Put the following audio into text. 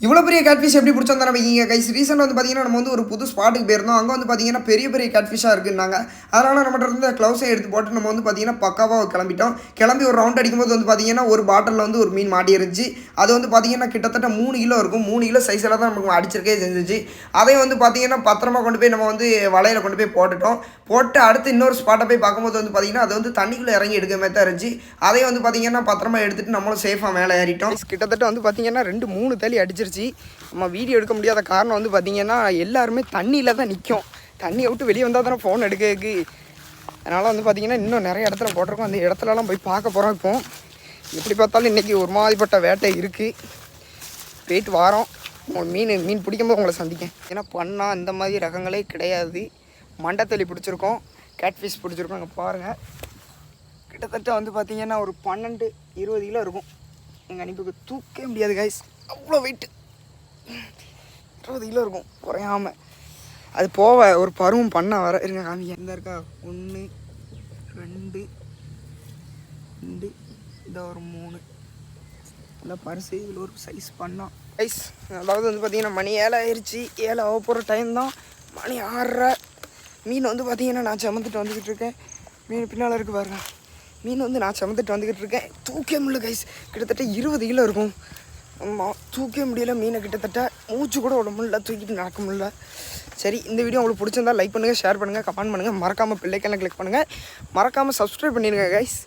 இவ்வளோ பெரிய கேட்ஃபிஷ் எப்படி பிடிச்சோம் நம்ம இங்கே கைஸ் ரீசெண்டாக வந்து பார்த்தீங்கன்னா நம்ம வந்து ஒரு புது ஸ்பாட்டுக்கு போயிருந்தோம். அங்கே வந்து பார்த்தீங்கன்னா பெரிய பெரிய கேட்ஃபிஷாக இருக்குன்னாங்க. அதனால் நம்மகிட்ட இருந்த க்ளவுஸை எடுத்து போட்டு நம்ம வந்து பார்த்தீங்கன்னா பக்காவாக கிளம்பிட்டோம். கிளம்பி ஒரு ரவுண்ட் அடிக்கும்போது வந்து பார்த்தீங்கன்னா ஒரு பாட்டிலில் வந்து ஒரு மீன் மாட்டி இருந்துச்சு. அது வந்து பார்த்தீங்கன்னா கிட்டத்தட்ட 3 கிலோ இருக்கும். 3 கிலோ சைஸில் தான் நமக்கு அடிச்சிருக்கே செஞ்சிச்சு. அதையும் வந்து பார்த்தீங்கன்னா பத்திரமா கொண்டு போய் நம்ம வந்து வலையில் கொண்டு போய் போட்டுட்டோம். போட்டு அடுத்து இன்னொரு ஸ்பாட்டை போய் பார்க்கும்போது வந்து பார்த்தீங்கன்னா அது வந்து தண்ணிக்குள்ளே இறங்கி எடுக்கிற மாதிரி தான் இருந்துச்சு. அதையும் வந்து பார்த்தீங்கன்னா பத்திரமா எடுத்துகிட்டு நம்மளும் சேஃபாக மேலே ஏறிட்டோம். கிட்டத்தட்ட வந்து பார்த்தீங்கன்னா 2-3 தள்ளி அடிச்சிருச்சு. நம்ம வீடியோ எடுக்க முடியாத காரணம் வந்து பார்த்திங்கன்னா எல்லாருமே தண்ணியில் தான் நிற்கும். தண்ணியை விட்டு வெளியே வந்தால் தானே ஃபோன் எடுக்கிறதுக்கு. அதனால் வந்து பார்த்திங்கன்னா இன்னும் நிறைய இடத்துல போட்டிருக்கோம். அந்த இடத்துலலாம் போய் பார்க்க போகிறோம். இப்போ எப்படி பார்த்தாலும் இன்றைக்கி ஒரு மாதிரிப்பட்ட வேட்டை இருக்குது. போயிட்டு வாரோம். மீன் பிடிக்கும்போது உங்களை சந்திக்கேன். ஏன்னா பண்ணா இந்த மாதிரி ரகங்களே கிடையாது. மண்டத்தள்ளி பிடிச்சிருக்கோம், கேட்ஃபிஷ் பிடிச்சிருக்கோம். அங்கே பாருங்கள், கிட்டத்தட்ட வந்து பார்த்திங்கன்னா ஒரு 12-20 கிலோ இருக்கும். எங்கள் அனுப்பிக்கு தூக்கவே முடியாது கைஸ், அவ்வளோ வெயிட்டு. 20 கிலோ இருக்கும் குறையாமல். அது போக ஒரு பருவம் பண்ண வர இருங்க காமிக்க. இந்த இருக்கா 1 2 2 இந்த ஒரு 3 இந்த பரிசு. இதில் ஒரு சைஸ் பண்ணோம் கைஸ். அதாவது வந்து பார்த்திங்கன்னா மணி 7 ஆயிடுச்சு. 7 ஆக போகிற டைம் தான். மணி 6:30. மீன் வந்து பார்த்திங்கன்னா நான் சுமந்துட்டு வந்துக்கிட்டு இருக்கேன். மீன் பின்னால் இருக்குது பாருங்க. மீன் வந்து நான் சுமந்துட்டு வந்துக்கிட்டு இருக்கேன். தூக்கே முடியல கைஸ். கிட்டத்தட்ட 20 கிலோ இருக்கும். ஆமாம், தூக்கவே முடியல மீனை. கிட்டத்தட்ட மூச்சு கூட விட முடியல, தூக்கிட்டு நடக்க முடியல. சரி, இந்த வீடியோ உங்களுக்கு பிடிச்சிருந்தா லைக் பண்ணுங்கள், ஷேர் பண்ணுங்கள், கமெண்ட் பண்ணுங்கள். மறக்காமல் பெல் ஐகானை கிளிக் பண்ணுங்கள். மறக்காமல் சப்ஸ்கிரைப் பண்ணிடுங்க கைஸ்.